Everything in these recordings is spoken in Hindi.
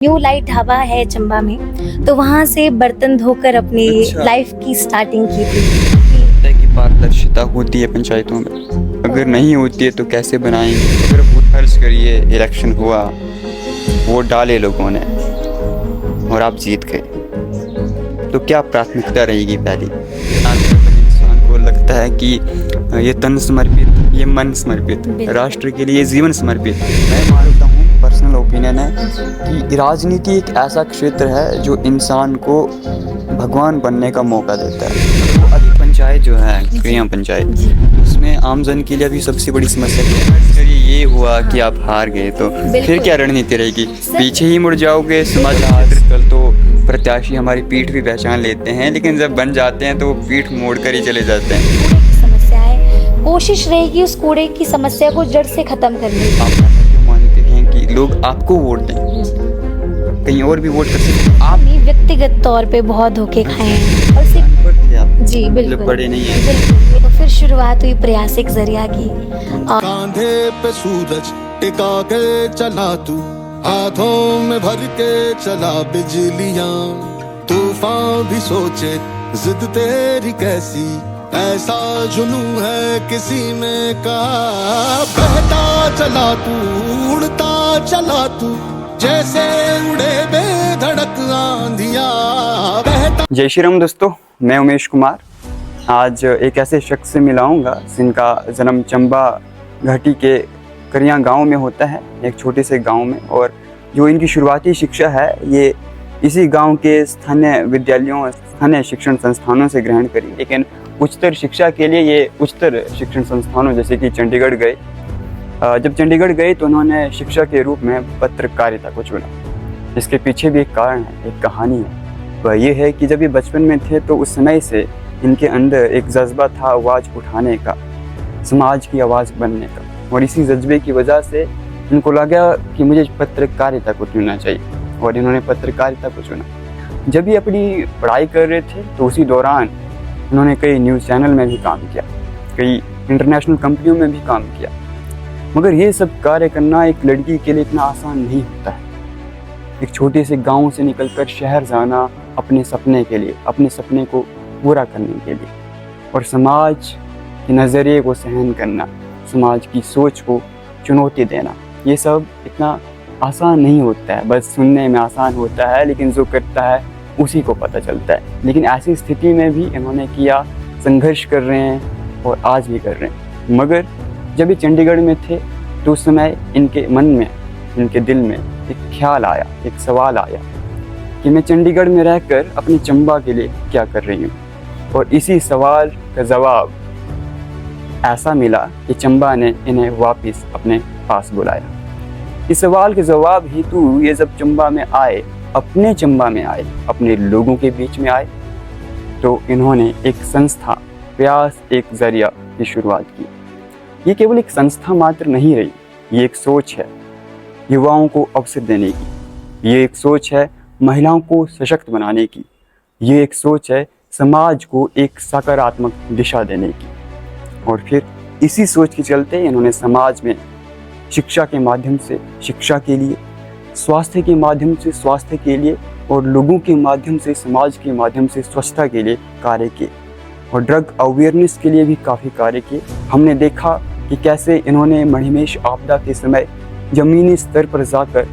न्यू लाइट ढाबा है चंबा में, तो वहाँ से बर्तन धोकर अपनी लाइफ की स्टार्टिंग की थी। की पारदर्शिता होती है पंचायतों में, अगर नहीं होती है तो कैसे बनाएंगे। अगर वोट खर्च करिए, इलेक्शन हुआ, वोट डाले लोगों ने और आप जीत गए, तो क्या प्राथमिकता रहेगी पहली। इंसान को लगता है कि ये तन समर्पित, ये मन समर्पित, राष्ट्र के लिए जीवन समर्पित। मैं मानता हूँ, पर्सनल ओपिनियन है कि राजनीति एक ऐसा क्षेत्र है जो इंसान को भगवान बनने का मौका देता है। तो अभी पंचायत जो है, ग्राम पंचायत, उसमें आमजन के लिए अभी सबसे बड़ी समस्या है। ये हुआ कि आप हार गए तो फिर क्या रणनीति रहेगी? पीछे ही मुड़ जाओगे? समाज कल तो प्रत्याशी हमारी पीठ भी पहचान लेते हैं, लेकिन जब बन जाते हैं तो वो पीठ मोड़ कर ही चले जाते हैं। कूड़े की समस्या है, कोशिश रहेगी उस कूड़े की समस्या को जड़ से खत्म करने की। आप क्यों मानते हैं कि लोग आपको वोट दें? कहीं और भी वोट कर सकते हैं। आप व्यक्तिगत तौर पे बहुत धोखे खाए हैं और सिर्फ जी बिल्कुल बड़े नहीं है। तो फिर शुरुआत हुई प्रयासिक जरिया की। कांधे पे सूरज टिका के चला तू, हाथों में भर के चला बिजलियां, तूफान भी सोचे जिद तेरी कैसी, ऐसा जुनू है किसी में कहा। बहता चला तू, उड़ता चला तू, जैसे उड़े बेधड़क आंधिया बहता। जय श्री राम दोस्तों, मैं उमेश कुमार। आज एक ऐसे शख्स से मिलाऊंगा जिनका जन्म चंबा घाटी के करिया गांव में होता है, एक छोटे से गांव में, और जो इनकी शुरुआती शिक्षा है ये इसी गांव के स्थानीय विद्यालयों, स्थानीय शिक्षण संस्थानों से ग्रहण करी। लेकिन उच्चतर शिक्षा के लिए ये उच्चतर शिक्षण संस्थानों जैसे कि चंडीगढ़ गए। जब चंडीगढ़ गए तो उन्होंने शिक्षा के रूप में पत्रकारिता को चुना। इसके पीछे भी एक कारण है, एक कहानी है। वह ये है कि जब ये बचपन में थे तो उस समय से इनके अंदर एक जज्बा था आवाज़ उठाने का, समाज की आवाज़ बनने का, और इसी जज्बे की वजह से इनको लगा कि मुझे पत्रकारिता को चुनना चाहिए, और इन्होंने पत्रकारिता को चुना। जब ये अपनी पढ़ाई कर रहे थे तो उसी दौरान इन्होंने कई न्यूज़ चैनल में भी काम किया, कई इंटरनेशनल कंपनियों में भी काम किया। मगर ये सब कार्य करना एक लड़की के लिए इतना आसान नहीं होता है। एक छोटे से गांव से निकलकर शहर जाना अपने सपने के लिए, अपने सपने को पूरा करने के लिए, और समाज के नज़रिए को सहन करना, समाज की सोच को चुनौती देना, ये सब इतना आसान नहीं होता है। बस सुनने में आसान होता है, लेकिन जो करता है उसी को पता चलता है। लेकिन ऐसी स्थिति में भी इन्होंने किया, संघर्ष कर रहे हैं और आज भी कर रहे हैं। मगर जब ये चंडीगढ़ में थे तो उस समय इनके मन में, इनके दिल में एक ख्याल आया, एक सवाल आया कि मैं चंडीगढ़ में रहकर अपने चंबा के लिए क्या कर रही हूँ। और इसी सवाल का जवाब ऐसा मिला कि चंबा ने इन्हें वापस अपने पास बुलाया। इस सवाल के जवाब हेतु ये जब चंबा में आए, अपने चंबा में आए, अपने लोगों के बीच में आए, तो इन्होंने एक संस्था, प्रयास एक जरिया की शुरुआत की। ये केवल एक संस्था मात्र नहीं रही, ये एक सोच है युवाओं को अवसर देने की, ये एक सोच है महिलाओं को सशक्त बनाने की, ये एक सोच है समाज को एक सकारात्मक दिशा देने की। और फिर इसी सोच के चलते इन्होंने समाज में शिक्षा के माध्यम से शिक्षा के लिए, स्वास्थ्य के माध्यम से स्वास्थ्य के लिए, और लोगों के माध्यम से, समाज के माध्यम से स्वच्छता के लिए कार्य किए, और ड्रग अवेयरनेस के लिए भी काफ़ी कार्य किए। हमने देखा कि कैसे इन्होंने मणिमहेश आपदा के समय ज़मीनी स्तर पर जाकर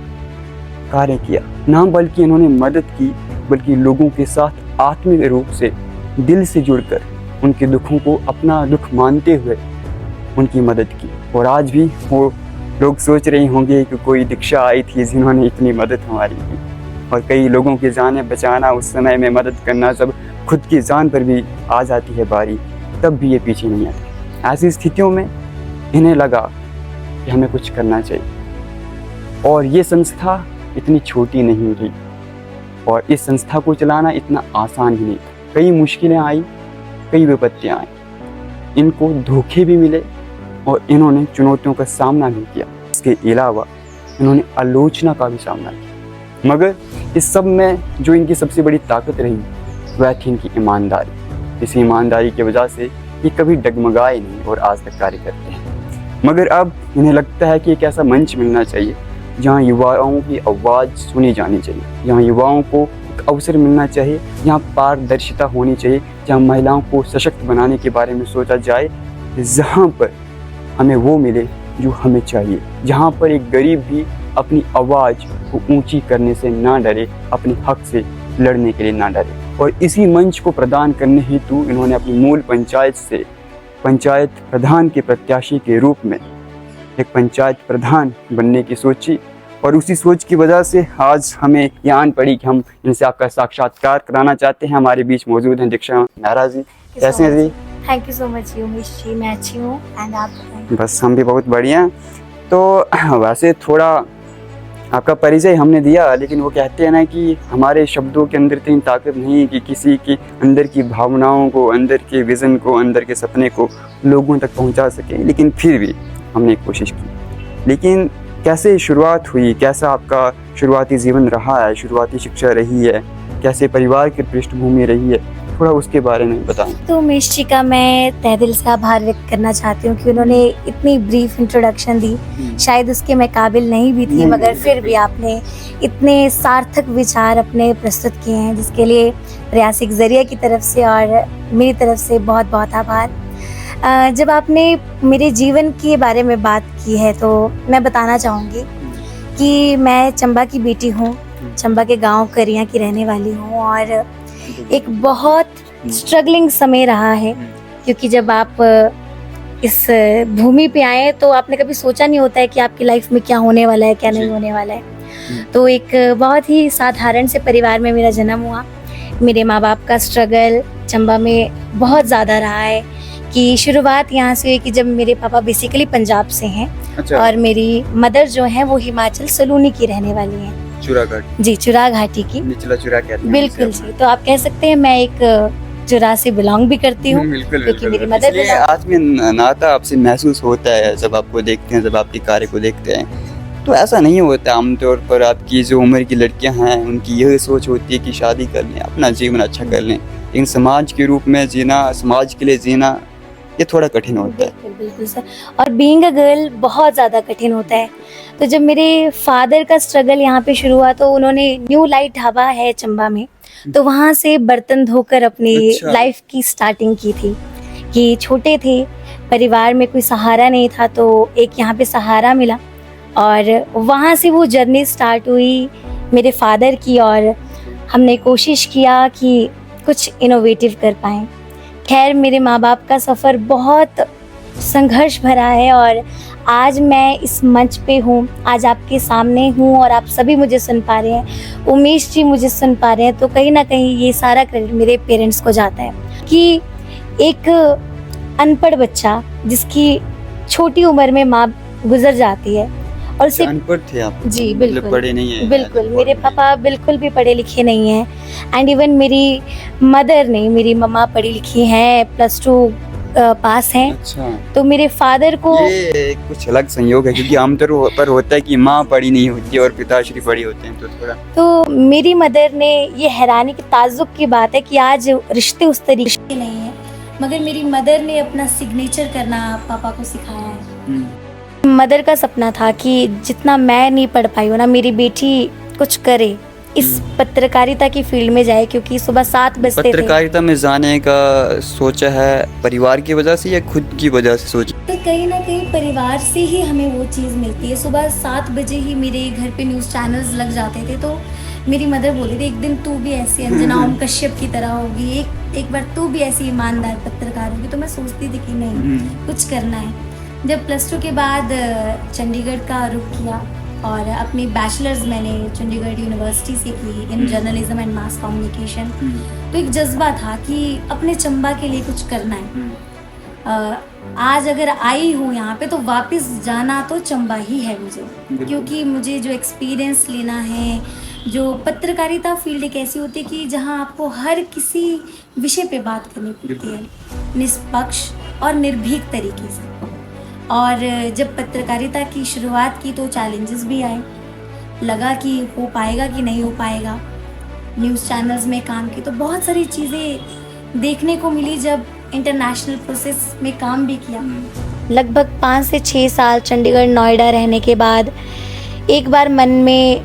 कार्य किया, ना बल्कि इन्होंने मदद की, बल्कि लोगों के साथ आत्मिक रूप से, दिल से जुड़कर उनके दुखों को अपना दुख मानते हुए उनकी मदद की। और आज भी वो लोग सोच रहे होंगे कि कोई दीक्षा आई थी जिन्होंने इतनी मदद हमारी की, और कई लोगों की जानें बचाना, उस समय में मदद करना, जब खुद की जान पर भी आ जाती है बारी, तब भी ये पीछे नहीं आते। ऐसी स्थितियों में इन्हें लगा कि हमें कुछ करना चाहिए, और ये संस्था इतनी छोटी नहीं थी, और इस संस्था को चलाना इतना आसान ही नहीं था। कई मुश्किलें आई, कई विपत्तियाँ आई, इनको धोखे भी मिले, और इन्होंने चुनौतियों का सामना भी किया। इसके अलावा इन्होंने आलोचना का भी सामना किया। मगर इस सब में जो इनकी सबसे बड़ी ताकत रही वह थी इनकी ईमानदारी। इस ईमानदारी की वजह से ये कभी डगमगाए नहीं और आज तक कार्य करते हैं। मगर अब इन्हें लगता है कि एक ऐसा मंच मिलना चाहिए जहाँ युवाओं की आवाज़ सुनी जानी चाहिए, जहाँ युवाओं को एक अवसर मिलना चाहिए, जहाँ पारदर्शिता होनी चाहिए, जहाँ महिलाओं को सशक्त बनाने के बारे में सोचा जाए, जहाँ पर हमें वो मिले जो हमें चाहिए, जहाँ पर एक गरीब भी अपनी आवाज़ को ऊंची करने से ना डरे, अपने हक से लड़ने के लिए ना डरे। और इसी मंच को प्रदान करने हेतु इन्होंने अपनी मूल पंचायत से पंचायत प्रधान के प्रत्याशी के रूप में एक पंचायत प्रधान बनने की सोची, और उसी सोच की वजह से आज हमें ज्ञान पड़ी कि हम इनसे आपका साक्षात्कार कराना चाहते हैं। हमारे बीच मौजूद हैं दीक्षा मेहरा जी। कैसे हैं जी? Thank you so much Umesh ji, मैं अच्छी हूँ। एंड आप बताएं? बस हम भी बहुत बढ़िया हैं। तो वैसे थोड़ा आपका परिचय हमने दिया, लेकिन वो कहते हैं ना कि हमारे शब्दों के अंदर इतनी ताकत नहीं कि किसी की अंदर की भावनाओं को, अंदर के विज़न को, अंदर के सपने को लोगों तक पहुंचा सके, लेकिन फिर भी हमने कोशिश की। लेकिन कैसे शुरुआत हुई, कैसा आपका शुरुआती जीवन रहा है, शुरुआती शिक्षा रही है, कैसे परिवार की पृष्ठभूमि रही है, थोड़ा उसके बारे में बताएं। तो उमेश जी का मैं तहे दिल से आभार व्यक्त करना चाहती हूँ कि उन्होंने इतनी ब्रीफ इंट्रोडक्शन दी। शायद उसके मैं काबिल नहीं भी थी, मगर फिर भी आपने इतने सार्थक विचार अपने प्रस्तुत किए हैं, जिसके लिए प्रयासिक जरिया की तरफ से और मेरी तरफ से बहुत बहुत आभार। जब आपने मेरे जीवन के बारे में बात की है तो मैं बताना चाहूँगी कि मैं चंबा की बेटी हूँ, चंबा के गांव करिया की रहने वाली हूँ, और एक बहुत स्ट्रगलिंग समय रहा है, क्योंकि जब आप इस भूमि पे आए तो आपने कभी सोचा नहीं होता है कि आपकी लाइफ में क्या होने वाला है, क्या नहीं होने वाला है। तो एक बहुत ही साधारण से परिवार में मेरा जन्म हुआ। मेरे माँ बाप का स्ट्रगल चंबा में बहुत ज़्यादा रहा है कि शुरुआत यहाँ से हुई कि जब मेरे पापा बेसिकली पंजाब से हैं। अच्छा। और मेरी मदर जो है वो हिमाचल सलूनी की रहने वाली हैं। चुरा घाटी जी, चुरा घाटी की। निचला चुरा कहते हैं। बिल्कुल जी, तो आप कह सकते हैं मैं एक चुरा से बिलोंग भी करती हूँ, क्योंकि मेरी मदर इसलिए आज में नाता आपसे महसूस होता है जब आपको देखते हैं, जब आपके कार्य को देखते हैं। तो ऐसा नहीं होता आमतौर पर। आपकी जो उम्र की लड़कियां हैं उनकी यही सोच होती है कि शादी कर लें, अपना जीवन अच्छा कर लें, लेकिन समाज के रूप में जीना, समाज के लिए जीना, ये थोड़ा कठिन होता है। बिल्कुल बिल्कुल सर, और बीइंग अ गर्ल बहुत ज़्यादा कठिन होता है। तो जब मेरे फादर का स्ट्रगल यहाँ पे शुरू हुआ तो उन्होंने न्यू लाइट ढाबा है चंबा में, तो वहाँ से बर्तन धोकर अपनी लाइफ की स्टार्टिंग की थी। कि छोटे थे, परिवार में कोई सहारा नहीं था, तो एक यहाँ पे सहारा मिला, और वहाँ से वो जर्नी स्टार्ट हुई मेरे फादर की, और हमने कोशिश किया कि कुछ इनोवेटिव कर पाएँ। खैर, मेरे माँ बाप का सफ़र बहुत संघर्ष भरा है, और आज मैं इस मंच पे हूँ, आज आपके सामने हूँ, और आप सभी मुझे सुन पा रहे हैं, उमेश जी मुझे सुन पा रहे हैं, तो कहीं ना कहीं ये सारा क्रेडिट मेरे पेरेंट्स को जाता है कि एक अनपढ़ बच्चा जिसकी छोटी उम्र में माँ गुजर जाती है, और उसे अनपढ़ थे आप? जी बिल्कुल, पढ़े नहीं है? बिल्कुल, मेरे पापा बिल्कुल भी पढ़े लिखे नहीं हैं, एंड इवन मेरी मदर नहीं, मेरी मम्मा पढ़ी लिखी हैं, +2 पास हैं। अच्छा। तो मेरे फादर को ये कुछ अलग संयोग है, क्योंकि आमतौर पर होता है कि माँ पढ़ी नहीं होती और पिताश्री पढ़ी होते हैं, तो थोड़ा। तो मेरी मदर ने, ये हैरानी की ताज्जुब की बात है कि आज रिश्ते उस तरीके नहीं है, मगर मेरी मदर ने अपना सिग्नेचर करना पापा को सिखाया है। मदर का सपना था कि जितना मैं नहीं पढ़ पाई हूँ ना, मेरी बेटी कुछ करे, इस पत्रकारिता की फील्ड में जाए, क्योंकि सुबह 7 बजते थे। पत्रकारिता में जाने का सोचा है परिवार की वजह से या खुद की वजह से सोचा? तो कहीं ना कहीं परिवार से ही हमें वो चीज़ मिलती है। सुबह 7 बजे ही मेरे घर पे न्यूज़ चैनल्स लग जाते थे, तो मेरी मदर बोली थी एक दिन तू भी ऐसी अंजना ओम कश्यप की तरह होगी, एक बार तू भी ऐसी ईमानदार पत्रकार होगी। तो मैं सोचती थी कि नहीं, कुछ करना है। जब +2 के बाद चंडीगढ़ का रुख किया, और अपनी बैचलर्स मैंने चंडीगढ़ यूनिवर्सिटी से की in journalism and mass communication. तो एक जज्बा था कि अपने चंबा के लिए कुछ करना है। आज अगर आई हूँ यहाँ पे तो वापस जाना तो चंबा ही है मुझे, क्योंकि मुझे जो एक्सपीरियंस लेना है, जो पत्रकारिता फील्ड एक ऐसी होती है कि जहाँ आपको हर किसी विषय पे बात करनी पड़ती है, निष्पक्ष और निर्भीक तरीके से। और जब पत्रकारिता की शुरुआत की तो चैलेंजेस भी आए, लगा कि हो पाएगा कि नहीं हो पाएगा। न्यूज़ चैनल्स में काम की तो बहुत सारी चीज़ें देखने को मिली। जब इंटरनेशनल प्रोसेस में काम भी किया, लगभग 5 से 6 साल चंडीगढ़ नोएडा रहने के बाद एक बार मन में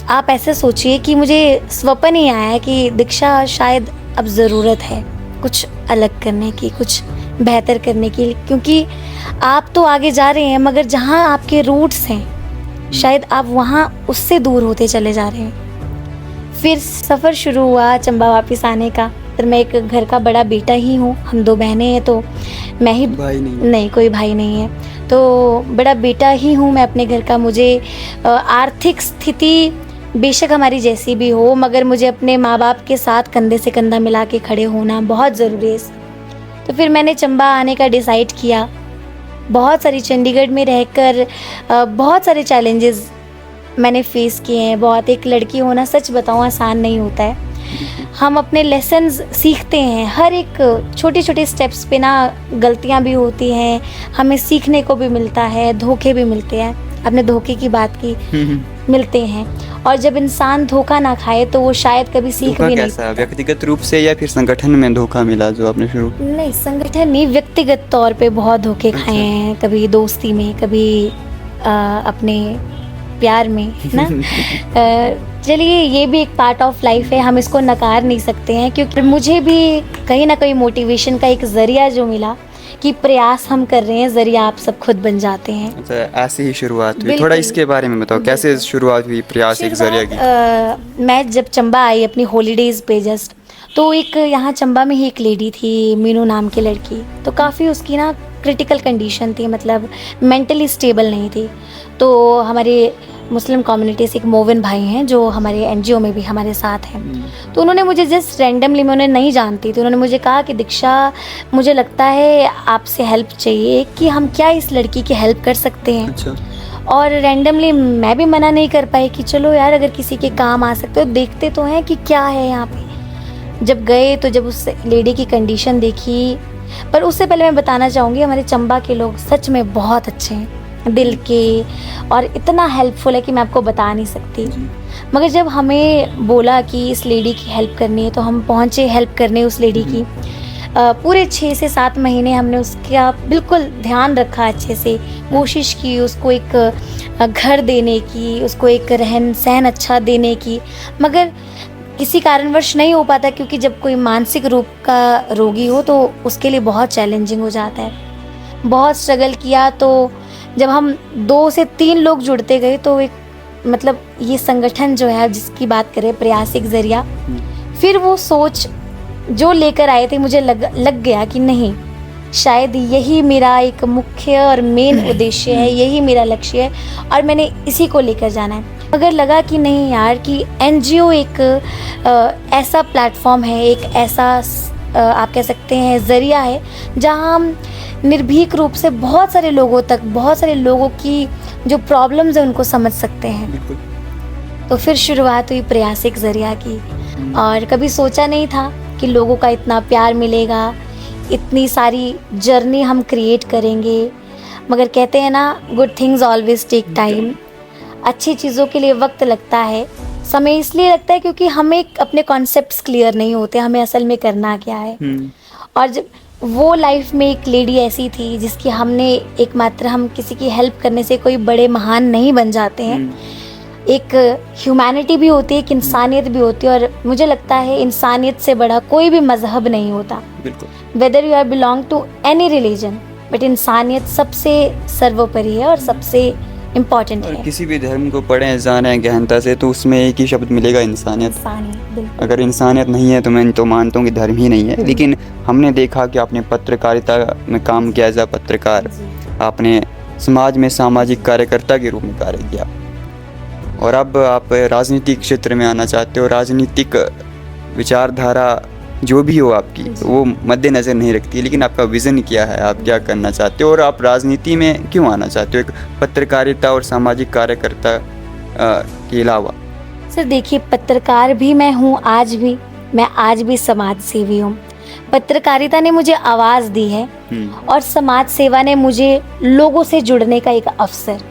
आप ऐसे सोचिए कि मुझे स्वप्न ही आया कि दीक्षा शायद अब ज़रूरत है कुछ अलग करने की, कुछ बेहतर करने की, क्योंकि आप तो आगे जा रहे हैं मगर जहाँ आपके रूट्स हैं शायद आप वहाँ उससे दूर होते चले जा रहे हैं। फिर सफ़र शुरू हुआ चंबा वापस आने का। फिर मैं एक घर का बड़ा बेटा ही हूँ, हम 2 बहनें हैं, तो मैं ही भाई नहीं? नहीं, कोई भाई नहीं है, तो बड़ा बेटा ही हूँ मैं अपने घर का। मुझे आर्थिक स्थिति बेशक हमारी जैसी भी हो मगर मुझे अपने माँ बाप के साथ कंधे से कंधा मिला के खड़े होना बहुत ज़रूरी है। तो फिर मैंने चंबा आने का डिसाइड किया। बहुत सारी चंडीगढ़ में रहकर बहुत सारे चैलेंजेस मैंने फेस किए हैं। बहुत, एक लड़की होना सच बताऊँ आसान नहीं होता है। हम अपने लेसन्स सीखते हैं, हर एक छोटे छोटे स्टेप्स पे ना गलतियाँ भी होती हैं, हमें सीखने को भी मिलता है, धोखे भी मिलते हैं। आपने धोखे की बात की, मिलते हैं, और जब इंसान धोखा ना खाए तो वो शायद कभी सीख भी नहीं कैसा, व्यक्तिगत रूप से या फिर संगठन में धोखा मिला जो आपने शुरू? नहीं, संगठन नहीं, व्यक्तिगत तौर पे बहुत धोखे खाए हैं। कभी दोस्ती में, कभी अपने प्यार में, है ना। चलिए, ये भी एक पार्ट ऑफ लाइफ है, हम इसको नकार नहीं सकते हैं, क्योंकि मुझे भी कहीं ना कहीं मोटिवेशन का एक ज़रिया जो मिला कि प्रयास हम कर रहे हैं, ज़रिया आप सब खुद बन जाते हैं। अच्छा, ऐसे ही शुरुआत हुई? बिल्कुल। थोड़ा इसके बारे में बताओ, कैसे शुरुआत हुई प्रयास एक जरिया की? मैं जब चंबा आई अपनी हॉलीडेज़ पे जस्ट, तो एक यहाँ चंबा में ही एक लेडी थी, मीनू नाम की लड़की, तो काफ़ी उसकी ना क्रिटिकल कंडीशन थी, मतलब मेंटली स्टेबल नहीं थी। तो हमारे मुस्लिम कम्युनिटी से एक मोविन भाई हैं जो हमारे एनजीओ में भी हमारे साथ हैं, तो उन्होंने मुझे जस्ट रैंडमली, मैं उन्हें नहीं जानती, तो उन्होंने मुझे कहा कि दीक्षा, मुझे लगता है आपसे हेल्प चाहिए कि हम क्या इस लड़की की हेल्प कर सकते हैं। अच्छा। और रैंडमली मैं भी मना नहीं कर पाई कि चलो यार, अगर किसी के काम आ सकते हो, देखते तो हैं कि क्या है यहाँ पे। जब गए तो जब उस लेडी की कंडीशन देखी, पर उससे पहले मैं बताना चाहूँगी हमारे चंबा के लोग सच में बहुत अच्छे हैं दिल के, और इतना हेल्पफुल है कि मैं आपको बता नहीं सकती। मगर जब हमें बोला कि इस लेडी की हेल्प करनी है तो हम पहुँचे हेल्प करने उस लेडी की। पूरे 6 से 7 महीने हमने उसका बिल्कुल ध्यान रखा, अच्छे से कोशिश की उसको एक घर देने की, उसको एक रहन सहन अच्छा देने की, मगर किसी कारणवश नहीं हो पाता, क्योंकि जब कोई मानसिक रूप का रोगी हो तो उसके लिए बहुत चैलेंजिंग हो जाता है। बहुत स्ट्रगल किया, तो जब हम 2 से 3 लोग जुड़ते गए तो एक, मतलब ये संगठन जो है जिसकी बात करें, प्रयास एक ज़रिया, फिर वो सोच जो लेकर आए थे, मुझे लग गया कि नहीं, शायद यही मेरा एक मुख्य और मेन उद्देश्य है, यही मेरा लक्ष्य है और मैंने इसी को लेकर जाना है। मगर लगा कि नहीं यार, कि एनजीओ एक ऐसा प्लेटफॉर्म है, एक ऐसा आप कह सकते हैं ज़रिया है, जहां हम निर्भीक रूप से बहुत सारे लोगों तक, बहुत सारे लोगों की जो प्रॉब्लम्स है उनको समझ सकते हैं। तो फिर शुरुआत हुई प्रयास एक ज़रिया की, और कभी सोचा नहीं था कि लोगों का इतना प्यार मिलेगा, इतनी सारी जर्नी हम क्रिएट करेंगे। मगर कहते हैं ना, good things always take time. अच्छी चीज़ों के लिए वक्त लगता है, समय इसलिए लगता है क्योंकि हमें अपने कॉन्सेप्ट्स क्लियर नहीं होते, हमें असल में करना क्या है। और जब वो लाइफ में एक लेडी ऐसी थी जिसकी हमने एकमात्र, हम किसी की हेल्प करने से कोई बड़े महान नहीं बन जाते हैं, एक ह्यूमैनिटी भी होती है, एक इंसानियत भी होती है, और मुझे लगता है इंसानियत से बड़ा कोई भी मजहब नहीं होता। Whether you are belong to any religion, but इंसानियत सबसे सर्वोपरि है और सबसे इम्पॉर्टेंट है। किसी भी धर्म को पढ़ें, जानें गहनता से, तो उसमें एक ही शब्द मिलेगा, इंसानियत। अगर इंसानियत नहीं है तो मैं तो मानता हूँ कि धर्म ही नहीं है। लेकिन हमने देखा कि आपने पत्रकारिता में काम किया, एज अ पत्रकार आपने समाज में सामाजिक कार्यकर्ता के रूप में कार्य किया, और अब आप राजनीतिक क्षेत्र में आना चाहते हो। राजनीतिक विचारधारा जो भी हो आपकी, तो वो मद्देनज़र नहीं रखती, लेकिन आपका विज़न क्या है, आप क्या करना चाहते हो, और आप राजनीति में क्यों आना चाहते हो, एक पत्रकारिता और सामाजिक कार्यकर्ता के अलावा? सर देखिए, पत्रकार भी मैं हूँ, मैं आज भी समाज सेवी हूँ। पत्रकारिता ने मुझे आवाज़ दी है, और समाज सेवा ने मुझे लोगों से जुड़ने का एक अवसर,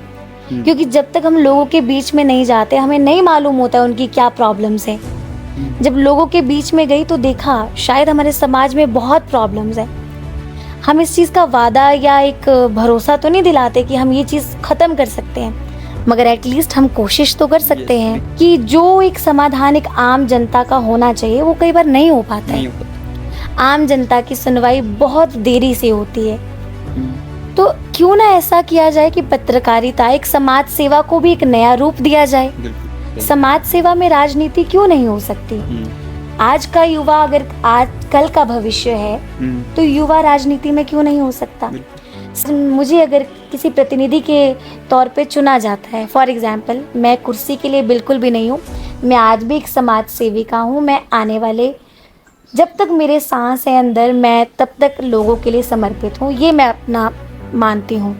क्योंकि जब तक हम लोगों के बीच में नहीं जाते, हमें नहीं मालूम होता उनकी क्या प्रॉब्लम्स हैं। जब लोगों के बीच में गई तो देखा शायद हमारे समाज में बहुत प्रॉब्लम्स हैं। हम इस चीज़ का वादा या एक भरोसा तो नहीं दिलाते कि हम ये चीज़ ख़त्म कर सकते हैं, मगर एटलीस्ट हम कोशिश तो कर सकते हैं कि जो एक समाधान एक आम जनता का होना चाहिए वो कई बार नहीं हो पाता नहीं है। होता। आम जनता की सुनवाई बहुत देरी से होती है। तो क्यों ना ऐसा किया जाए कि पत्रकारिता, एक समाज सेवा को भी एक नया रूप दिया जाए। बिल्कुल। समाज सेवा में राजनीति क्यों नहीं हो सकती? आज का युवा अगर आज कल का भविष्य है तो युवा राजनीति में क्यों नहीं हो सकता? मुझे अगर किसी प्रतिनिधि के तौर पे चुना जाता है, फॉर एग्जाम्पल, मैं कुर्सी के लिए बिल्कुल भी नहीं हूँ, मैं आज भी एक समाज सेविका हूँ। मैं आने वाले जब तक मेरे सांस है अंदर, मैं तब तक लोगों के लिए समर्पित हूँ, ये मैं अपना मानती हूँ।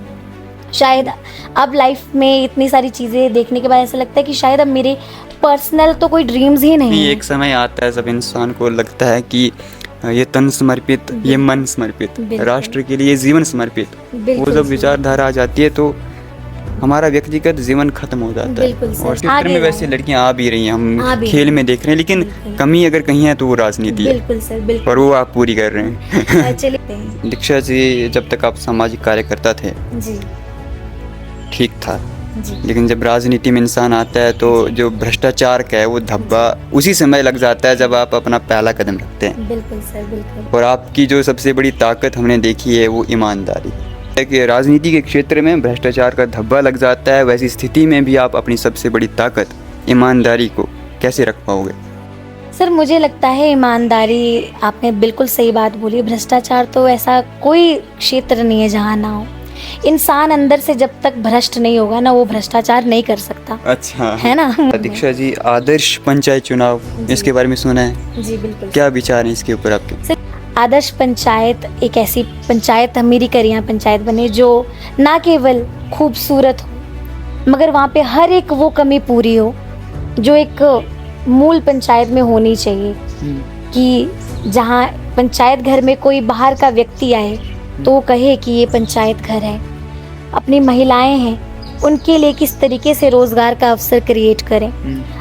शायद अब लाइफ में इतनी सारी चीज़ें देखने के बाद ऐसा लगता है कि शायद अब मेरे पर्सनल तो कोई ड्रीम्स ही नहीं है। एक समय आता है सब इंसान को लगता है कि ये तन समर्पित, ये मन समर्पित, राष्ट्र के लिए जीवन समर्पित। वो जब विचारधारा आ जाती है तो हमारा व्यक्तिगत जीवन खत्म हो जाता है। और क्षेत्र में वैसे लड़कियां आ भी रही हैं, हम खेल में देख रहे हैं, लेकिन कमी अगर कहीं है तो वो राजनीति है। बिल्कुल सर, बिल्कुल। और वो आप पूरी कर रहे हैं। चलिए। दीक्षा जी, जब तक आप सामाजिक कार्यकर्ता थे जी ठीक था, जी, लेकिन जब राजनीति में इंसान आता है तो जो भ्रष्टाचार का है वो धब्बा उसी समय लग जाता है जब आप अपना पहला कदम रखते हैं। बिल्कुल सर, बिल्कुल। और आपकी जो सबसे बड़ी ताकत हमने देखी है वो ईमानदारी है कि राजनीति के क्षेत्र में भ्रष्टाचार का धब्बा लग जाता है, वैसी स्थिति में भी आप अपनी सबसे बड़ी ताकत ईमानदारी को कैसे रख पाओगे? सर मुझे लगता है ईमानदारी, आपने बिल्कुल सही बात बोली। भ्रष्टाचार तो ऐसा कोई क्षेत्र नहीं है जहाँ ना हो। इंसान अंदर से जब तक भ्रष्ट नहीं होगा ना, वो भ्रष्टाचार नहीं कर सकता। अच्छा, है ना? दीक्षा जी, आदर्श पंचायत चुनाव, इसके बारे में सुना है? जी बिल्कुल। क्या विचार है इसके ऊपर आपके? सर, आदर्श पंचायत एक ऐसी पंचायत, मेरी करिया पंचायत बने जो ना केवल खूबसूरत हो मगर वहाँ पे हर एक वो कमी पूरी हो जो एक मूल पंचायत में होनी चाहिए। कि जहाँ पंचायत घर में कोई बाहर का व्यक्ति आए तो वो कहे कि ये पंचायत घर है। अपनी महिलाएं हैं, उनके लिए किस तरीके से रोजगार का अवसर क्रिएट करें।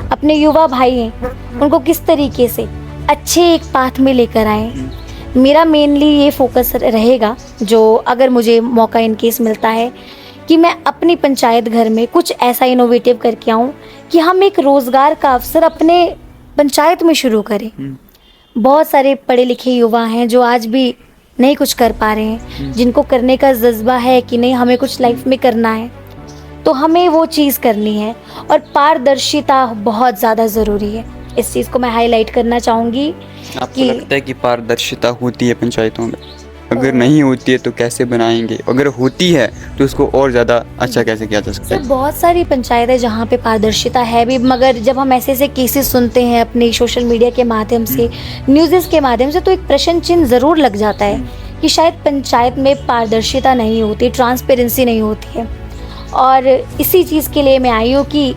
अपने युवा भाई हैं, उनको किस तरीके से अच्छे एक पाथ में लेकर आए। मेरा मेनली ये फोकस रहेगा, जो अगर मुझे मौका इन केस मिलता है, कि मैं अपनी पंचायत घर में कुछ ऐसा इनोवेटिव करके आऊँ कि हम एक रोजगार का अवसर अपने पंचायत में शुरू करें। बहुत सारे पढ़े लिखे युवा हैं जो आज भी नहीं कुछ कर पा रहे हैं, जिनको करने का जज्बा है कि नहीं हमें कुछ लाइफ में करना है, तो हमें वो चीज़ करनी है। और पारदर्शिता बहुत ज़्यादा ज़रूरी है, इस चीज़ को मैं हाईलाइट करना चाहूँगी। आपको लगता है कि पारदर्शिता होती है पंचायतों में? अगर नहीं होती है तो कैसे बनाएंगे? अगर होती है तो उसको और ज़्यादा अच्छा कैसे किया जा सकता है? सर बहुत सारी पंचायत है जहाँ पे पारदर्शिता है भी, मगर जब हम ऐसे ऐसे केसेस सुनते हैं अपने सोशल मीडिया के माध्यम से, न्यूज़ के माध्यम से, तो एक प्रश्न चिन्ह ज़रूर लग जाता है कि शायद पंचायत में पारदर्शिता नहीं होती, ट्रांसपेरेंसी नहीं होती है। और इसी चीज़ के लिए मैं आई हूँ कि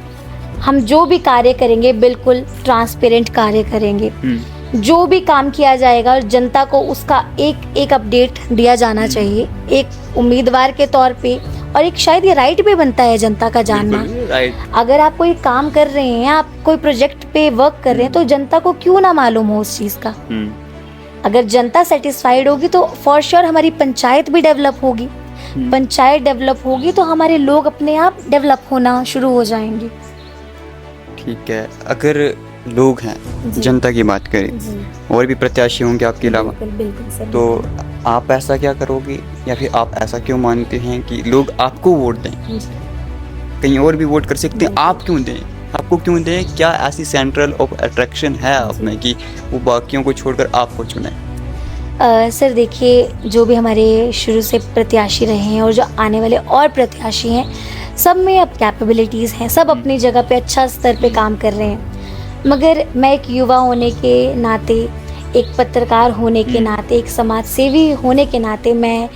हम जो भी कार्य करेंगे बिल्कुल ट्रांसपेरेंट कार्य करेंगे। जो भी काम किया जाएगा जनता को उसका एक एक अपडेट दिया जाना चाहिए, एक उम्मीदवार के तौर पे। और एक शायद ये राइट भी बनता है जनता का जानना। अगर आप कोई काम कर रहे हैं, आप कोई प्रोजेक्ट पे वर्क कर रहे हैं, तो जनता को क्यों ना मालूम हो उस चीज़ का। अगर जनता सेटिस्फाइड होगी तो फॉर श्योर हमारी पंचायत भी डेवलप होगी। पंचायत डेवलप होगी तो हमारे लोग अपने आप डेवलप होना शुरू हो जाएंगे। ठीक है, अगर लोग हैं, जनता की बात करें, और भी प्रत्याशी होंगे आपके अलावा, तो आप ऐसा क्या करोगे, या फिर आप ऐसा क्यों मानते हैं कि लोग आपको वोट दें? कहीं और भी वोट कर सकते हैं, आप क्यों दें? आपको क्यों दें? क्या ऐसी सेंट्रल ऑफ अट्रैक्शन है आप में कि वो बाकियों को छोड़कर आपको चुने? सर देखिए, जो भी हमारे शुरू से प्रत्याशी रहे हैं और जो आने वाले और प्रत्याशी हैं, सब में अब कैपेबिलिटीज़ हैं, सब अपनी जगह पे अच्छा स्तर पे काम कर रहे हैं। मगर मैं एक युवा होने के नाते, एक पत्रकार होने के नाते, एक समाज सेवी होने के नाते मैं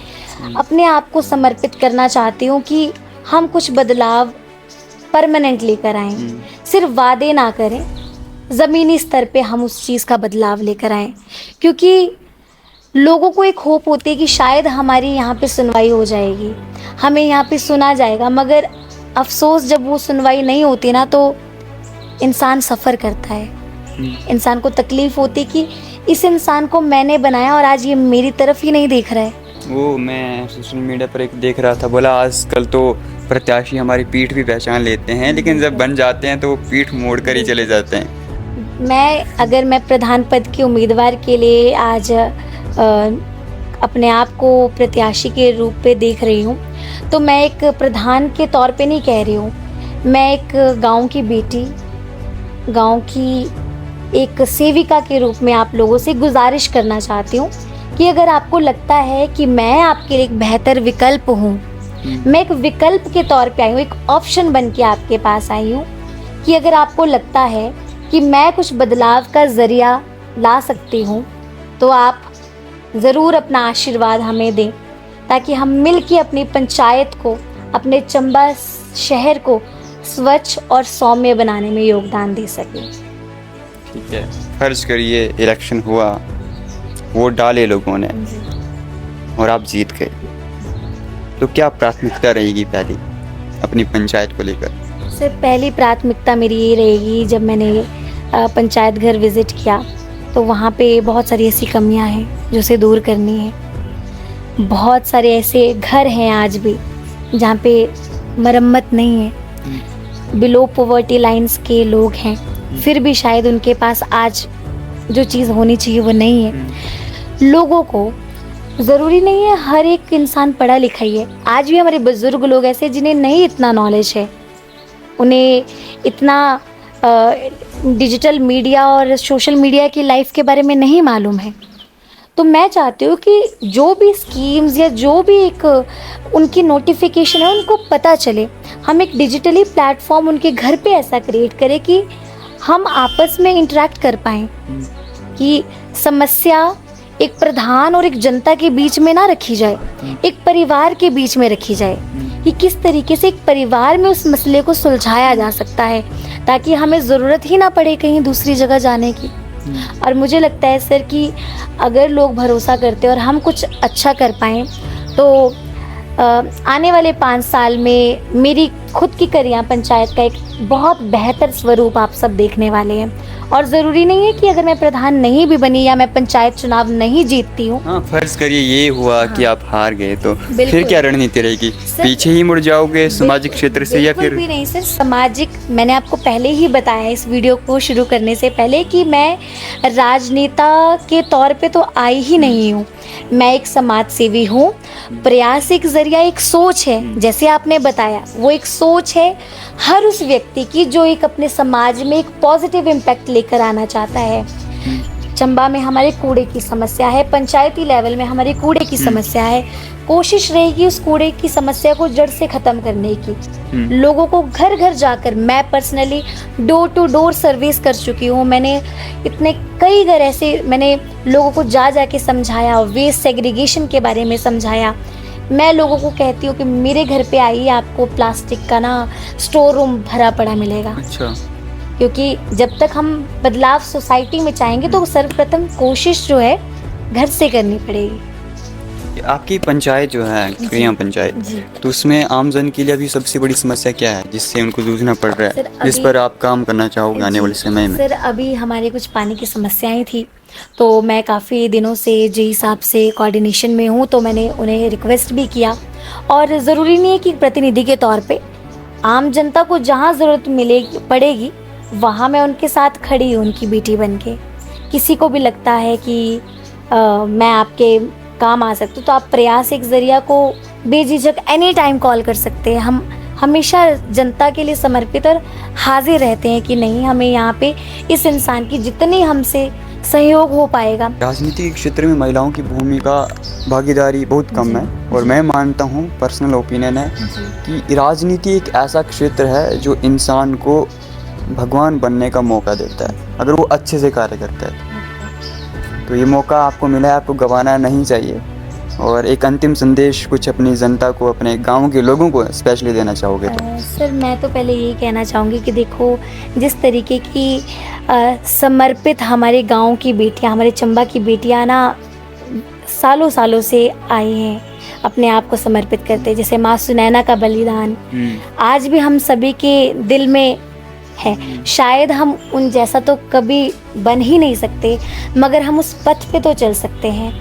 अपने आप को समर्पित करना चाहती हूँ कि हम कुछ बदलाव परमानेंट लेकर आएँ। सिर्फ वादे ना करें, ज़मीनी स्तर पे हम उस चीज़ का बदलाव लेकर आएँ। क्योंकि लोगों को एक होप होती है कि शायद हमारी यहाँ पे सुनवाई हो जाएगी, हमें यहाँ पे सुना जाएगा। मगर अफसोस जब वो सुनवाई नहीं होती ना, तो इंसान सफ़र करता है। इंसान को तकलीफ़ होती कि इस इंसान को मैंने बनाया और आज ये मेरी तरफ ही नहीं देख रहा है। वो मैं सोशल मीडिया पर एक देख रहा था, बोला आजकल तो प्रत्याशी हमारी पीठ भी पहचान लेते हैं, लेकिन जब बन जाते हैं तो वो पीठ मोड़ कर ही चले जाते हैं। अगर मैं प्रधान पद के उम्मीदवार के लिए आज अपने आप को प्रत्याशी के रूप पे देख रही हूँ, तो मैं एक प्रधान के तौर पे नहीं कह रही हूँ। मैं एक गांव की बेटी, गांव की एक सेविका के रूप में आप लोगों से गुजारिश करना चाहती हूँ कि अगर आपको लगता है कि मैं आपके लिए एक बेहतर विकल्प हूँ, मैं एक विकल्प के तौर पे आई हूँ, एक ऑप्शन बन के आपके पास आई हूँ, कि अगर आपको लगता है कि मैं कुछ बदलाव का जरिया ला सकती हूँ, तो आप ज़रूर अपना आशीर्वाद हमें दें, ताकि हम मिल के अपनी पंचायत को, अपने चंबा शहर को स्वच्छ और सौम्य बनाने में योगदान दे सकें। ठीक है, फर्ज करिए इलेक्शन हुआ, वोट डाले लोगों ने और आप जीत गए, तो क्या प्राथमिकता रहेगी पहली अपनी पंचायत को लेकर? सर, पहली प्राथमिकता मेरी ये रहेगी, जब मैंने पंचायत घर विज़िट किया तो वहाँ पे बहुत सारी ऐसी कमियाँ हैं जो उसे दूर करनी है। बहुत सारे ऐसे घर हैं आज भी जहाँ पे मरम्मत नहीं है, बिलो पॉवर्टी लाइंस के लोग हैं, फिर भी शायद उनके पास आज जो चीज़ होनी चाहिए वो नहीं है। लोगों को ज़रूरी नहीं है हर एक इंसान पढ़ा लिखा ही है, आज भी हमारे बुज़ुर्ग लोग ऐसे जिन्हें नहीं इतना नॉलेज है, उन्हें इतना डिजिटल मीडिया और सोशल मीडिया की लाइफ के बारे में नहीं मालूम है। तो मैं चाहती हूँ कि जो भी स्कीम्स या जो भी एक उनकी नोटिफिकेशन है उनको पता चले। हम एक डिजिटली प्लेटफॉर्म उनके घर पे ऐसा क्रिएट करें कि हम आपस में इंटरेक्ट कर पाएँ, कि समस्या एक प्रधान और एक जनता के बीच में ना रखी जाए, एक परिवार के बीच में रखी जाए, कि किस तरीके से एक परिवार में उस मसले को सुलझाया जा सकता है, ताकि हमें ज़रूरत ही ना पड़े कहीं दूसरी जगह जाने की। और मुझे लगता है सर कि अगर लोग भरोसा करते और हम कुछ अच्छा कर पाएँ, तो आने वाले 5 साल में मेरी खुद की करिया पंचायत का एक बहुत बेहतर स्वरूप आप सब देखने वाले हैं। और ज़रूरी नहीं है कि अगर मैं प्रधान नहीं भी बनी या मैं पंचायत चुनाव नहीं जीतती हूँ, हाँ, फर्ज करिए ये हुआ कि आप हार गए, तो फिर क्या रणनीति रहेगी? पीछे ही मुड़ जाओगे सामाजिक क्षेत्र से, या फिर? भी नहीं सर, सामाजिक, मैंने आपको पहले ही बताया इस वीडियो को शुरू करने से पहले कि मैं राजनेता के तौर पे तो आई ही नहीं हूँ। मैं एक समाज सेवी हूँ। प्रयास एक जरिया, एक सोच है, जैसे आपने बताया, वो एक सोच है हर उस व्यक्ति की जो एक अपने समाज में एक पॉजिटिव इम्पैक्ट लेकर आना चाहता है। चंबा में हमारे कूड़े की समस्या है, पंचायती लेवल में हमारे कूड़े की समस्या है। कोशिश रहेगी उस कूड़े की समस्या को जड़ से ख़त्म करने की। लोगों को घर घर जाकर, मैं personally door to door service कर चुकी हूँ। मैंने इतने कई घर ऐसे, मैंने लोगों को जा के समझाया, वेस्ट सेग्रीगेशन के बारे में समझाया। मैं लोगों को कहती हूँ कि मेरे घर पे आइए, आपको प्लास्टिक का ना स्टोर रूम भरा पड़ा मिलेगा। अच्छा। क्योंकि जब तक हम बदलाव सोसाइटी में चाहेंगे तो सर्वप्रथम कोशिश जो है घर से करनी पड़ेगी। आपकी पंचायत जो है, क्रिया पंचायत, तो उसमें आमजन के लिए अभी सबसे बड़ी समस्या क्या है जिससे उनको जूझना पड़ रहा है, जिस पर आप काम करना चाहोगे आने वाले समय में? सर, अभी हमारे कुछ पानी की समस्याएं थी, तो मैं काफ़ी दिनों से जी साहब से कोऑर्डिनेशन में हूँ, तो मैंने उन्हें रिक्वेस्ट भी किया। और ज़रूरी नहीं है कि प्रतिनिधि के तौर पे, आम जनता को जहाँ ज़रूरत मिलेगी पड़ेगी वहाँ मैं उनके साथ खड़ी हूँ, उनकी बेटी बन के। किसी को भी लगता है कि मैं आपके काम आ सकती हूँ, तो आप प्रयास एक ज़रिया को बेझिझक एनी टाइम कॉल कर सकते हैं। हम हमेशा जनता के लिए समर्पित और हाजिर रहते हैं कि नहीं, हमें यहाँ पे इस इंसान की जितनी हमसे सहयोग हो पाएगा। राजनीतिक क्षेत्र में महिलाओं की भूमिका, भागीदारी बहुत कम है, और मैं मानता हूँ, पर्सनल ओपिनियन है, कि राजनीति एक ऐसा क्षेत्र है जो इंसान को भगवान बनने का मौका देता है अगर वो अच्छे से कार्य करता है। तो ये मौका आपको मिला है, आपको गंवाना नहीं चाहिए। और एक अंतिम संदेश कुछ अपनी जनता को, अपने गांव के लोगों को स्पेशली देना चाहोगे तो? सर, मैं तो पहले यही कहना चाहूँगी कि देखो, जिस तरीके की समर्पित हमारे गांव की बेटियां, हमारे चंबा की बेटियां ना सालों सालों से आई हैं अपने आप को समर्पित करते, जैसे माँ सुनैना का बलिदान आज भी हम सभी के दिल में है। शायद हम उन जैसा तो कभी बन ही नहीं सकते, मगर हम उस पथ पे तो चल सकते हैं।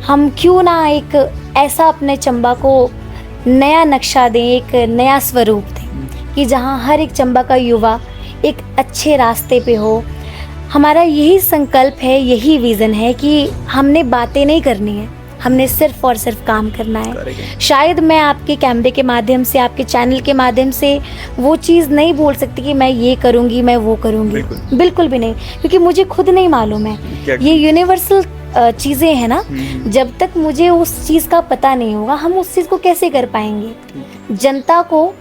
हम क्यों ना एक ऐसा अपने चंबा को नया नक्शा दें, एक नया स्वरूप दें कि जहाँ हर एक चंबा का युवा एक अच्छे रास्ते पे हो। हमारा यही संकल्प है, यही विज़न है कि हमने बातें नहीं करनी है, हमने सिर्फ और सिर्फ काम करना है। शायद मैं आपके कैमरे के माध्यम से, आपके चैनल के माध्यम से वो चीज़ नहीं बोल सकती कि मैं ये करूँगी, मैं वो करूँगी, बिल्कुल भी नहीं, क्योंकि मुझे खुद नहीं मालूम है। ये यूनिवर्सल चीज़ें हैं ना, जब तक मुझे उस चीज़ का पता नहीं होगा हम उस चीज़ को कैसे कर पाएंगे। जनता को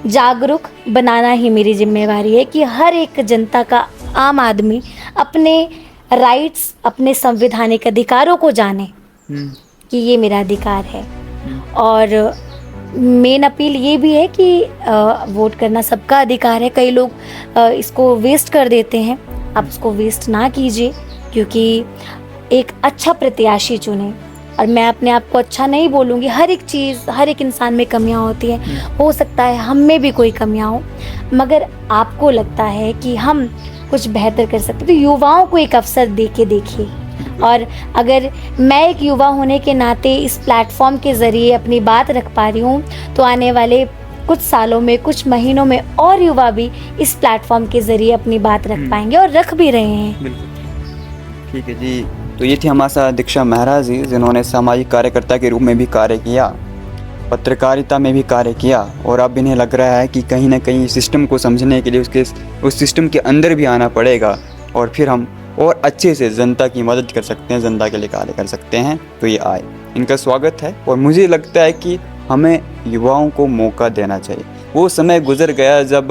जागरूक बनाना ही मेरी जिम्मेवारी है कि हर एक जनता का, आम आदमी अपने राइट्स, अपने संवैधानिक अधिकारों को जाने कि ये मेरा अधिकार है। और मेन अपील ये भी है कि वोट करना सबका अधिकार है। कई लोग इसको वेस्ट कर देते हैं, आप उसको वेस्ट ना कीजिए, क्योंकि एक अच्छा प्रत्याशी चुने। और मैं अपने आप को अच्छा नहीं बोलूँगी, हर एक चीज़, हर एक इंसान में कमियां होती हैं, हो सकता है हम में भी कोई कमियां हो, मगर आपको लगता है कि हम कुछ बेहतर कर सकते, तो युवाओं को एक अवसर दे के देखिए। और अगर मैं एक युवा होने के नाते इस प्लेटफॉर्म के ज़रिए अपनी बात रख पा रही हूँ, तो आने वाले कुछ सालों में, कुछ महीनों में और युवा भी इस प्लेटफॉर्म के ज़रिए अपनी बात रख पाएंगे और रख भी रहे हैं। बिल्कुल, ठीक है जी। तो ये थी हमारे साथ दीक्षा मेहरा जी, जिन्होंने सामाजिक कार्यकर्ता के रूप में भी कार्य किया, पत्रकारिता में भी कार्य किया, और अब इन्हें लग रहा है कि कहीं ना कहीं सिस्टम को समझने के लिए उस सिस्टम के अंदर भी आना पड़ेगा, और फिर हम और अच्छे से जनता की मदद कर सकते हैं, जनता के लिए कार्य कर सकते हैं। तो ये आए, इनका स्वागत है। और मुझे लगता है कि हमें युवाओं को मौका देना चाहिए। वो समय गुजर गया जब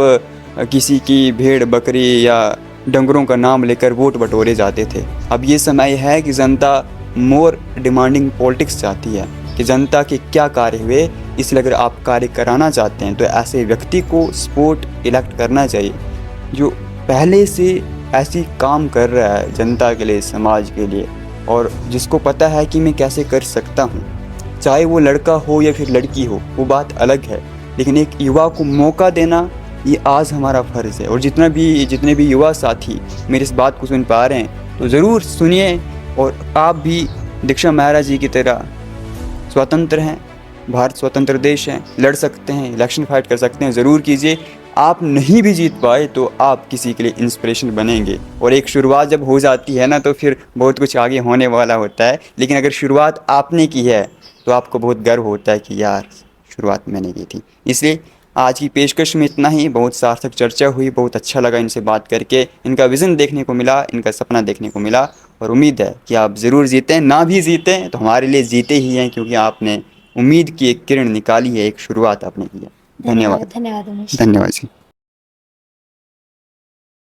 किसी की भेड़ बकरी या डंगरों का नाम लेकर वोट बटोरे जाते थे। अब ये समय है कि जनता मोर डिमांडिंग पॉलिटिक्स चाहती है कि जनता के क्या कार्य हुए, इसलिए अगर आप कार्य कराना चाहते हैं तो ऐसे व्यक्ति को सपोर्ट इलेक्ट करना चाहिए जो पहले से ऐसी काम कर रहा है जनता के लिए, समाज के लिए, और जिसको पता है कि मैं कैसे कर सकता हूँ। चाहे वो लड़का हो या फिर लड़की हो, वो बात अलग है, लेकिन एक युवा को मौका देना ये आज हमारा फ़र्ज़ है। और जितने भी युवा साथी मेरी इस बात को सुन पा रहे हैं तो ज़रूर सुनिए, और आप भी दीक्षा मेहरा जी की तरह स्वतंत्र हैं, भारत स्वतंत्र देश है, लड़ सकते हैं, इलेक्शन फाइट कर सकते हैं, ज़रूर कीजिए। आप नहीं भी जीत पाए तो आप किसी के लिए इंस्पिरेशन बनेंगे, और एक शुरुआत जब हो जाती है ना तो फिर बहुत कुछ आगे होने वाला होता है। लेकिन अगर शुरुआत आपने की है तो आपको बहुत गर्व होता है कि यार शुरुआत मैंने की थी। इसलिए आज की पेशकश में इतना ही। बहुत सार्थक चर्चा हुई, बहुत अच्छा लगा इनसे बात करके, इनका विज़न देखने को मिला, इनका सपना देखने को मिला, और उम्मीद है कि आप ज़रूर जीतें। ना भी जीतें तो हमारे लिए जीते ही हैं, क्योंकि आपने उम्मीद की एक किरण निकाली है, एक शुरुआत आपने की है। धन्यवाद। धन्यवाद। धन्यवाद जी।